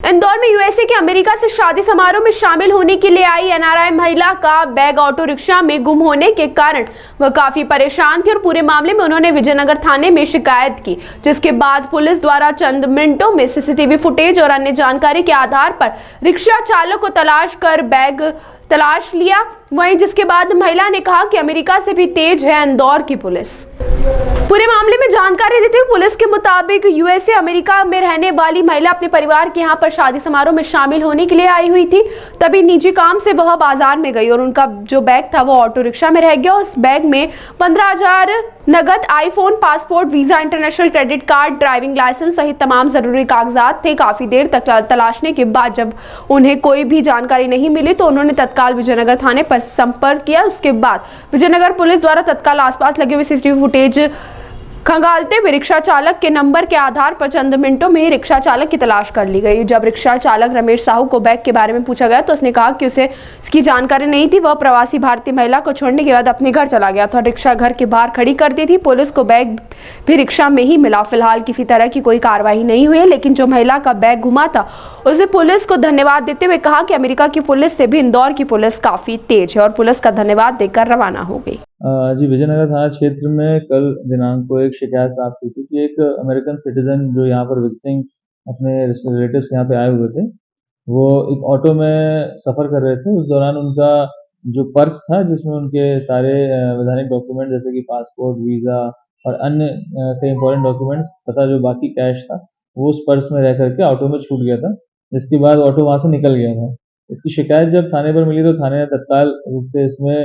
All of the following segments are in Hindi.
इंदौर में यूएसए के अमेरिका से शादी समारोह में शामिल होने के लिए आई एनआरआई महिला का बैग ऑटो रिक्शा में गुम होने के कारण वह काफी परेशान थी और पूरे मामले में उन्होंने विजयनगर थाने में शिकायत की, जिसके बाद पुलिस द्वारा चंद मिनटों में सीसीटीवी फुटेज और अन्य जानकारी के आधार पर रिक्शा चालक को तलाश कर बैग तलाश लिया। वहीं जिसके बाद महिला ने कहा कि अमेरिका से भी तेज है इंदौर की पुलिस। पूरे मामले में जानकारी देते हुए पुलिस के मुताबिक यूएसए अमेरिका में रहने वाली महिला अपने परिवार के यहां पर शादी समारोह में शामिल होने के लिए आई हुई थी। तभी निजी काम से वह बाजार में गई और उनका जो बैग था वो ऑटो रिक्शा में रह गया। उस बैग में 15,000 नगद, iPhone, passport, visa, international credit card, driving licence सहित तमाम जरूरी कागजात थे। काफी देर तक तलाशने के बाद जब उन्हें कोई भी जानकारी नहीं मिली तो उन्होंने तत्काल विजयनगर थाने पर संपर्क किया। उसके बाद विजयनगर पुलिस द्वारा तत्काल आसपास लगे हुए सीसीटीवी फुटेज खंगालते हुए रिक्शा चालक के नंबर के आधार पर चंद मिनटों में रिक्शा चालक की तलाश कर ली गई। जब रिक्शा चालक रमेश साहू को बैग के बारे में पूछा गया तो उसने कहा कि उसे इसकी जानकारी नहीं थी। वह प्रवासी भारतीय महिला को छोड़ने के बाद अपने घर चला गया था। रिक्शा घर के बाहर खड़ी कर दी थी। पुलिस को बैग भी रिक्शा में ही मिला। फिलहाल किसी तरह की कोई कार्रवाई नहीं हुई, लेकिन जो महिला का बैग गुमा था उसे पुलिस को धन्यवाद देते हुए कहा कि अमेरिका की पुलिस से भी इंदौर की पुलिस काफी तेज है और पुलिस का धन्यवाद देकर रवाना हो गई। जी, विजयनगर थाना क्षेत्र में कल दिनांक को एक शिकायत प्राप्त हुई थी कि एक अमेरिकन सिटीजन जो यहाँ पर विजिटिंग अपने रिलेटिव्स यहाँ पे आए हुए थे, वो एक ऑटो में सफ़र कर रहे थे। उस दौरान उनका जो पर्स था जिसमें उनके सारे वैधानिक डॉक्यूमेंट जैसे कि पासपोर्ट, वीज़ा और अन्य कई इंपॉर्टेंट डॉक्यूमेंट्स तथा जो बाकी कैश था वो उस पर्स में रह करके ऑटो में छूट गया था, जिसके बाद ऑटो वहाँ से निकल गया था। इसकी शिकायत जब थाने पर मिली तो थाने ने तत्काल रूप से इसमें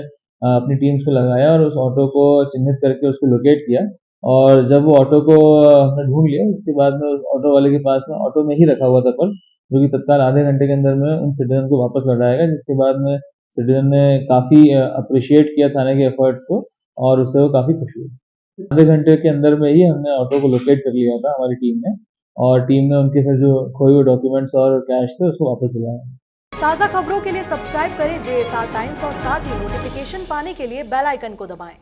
अपनी टीम्स को लगाया और उस ऑटो को चिन्हित करके उसको लोकेट किया। और जब वो ऑटो को हमने ढूंढ लिया उसके बाद में उस ऑटो वाले के पास में ऑटो में ही रखा हुआ था पर्स, जो कि तत्काल आधे घंटे के अंदर में उन सिटीजन को वापस लौटाया गया, जिसके बाद में सिटीजन ने काफ़ी अप्रिशिएट किया थाने के एफर्ट्स को और उससे वो काफ़ी खुश हुए। आधे घंटे के अंदर में ही हमने ऑटो को लोकेट कर लिया था हमारी टीम ने, और टीम ने उनके फिर जो खोए हुए डॉक्यूमेंट्स और कैश थे उसको वापस दिलाया। ताज़ा खबरों के लिए सब्सक्राइब करें JSR टाइम्स और साथ ही नोटिफिकेशन पाने के लिए बेल आइकन को दबाएं।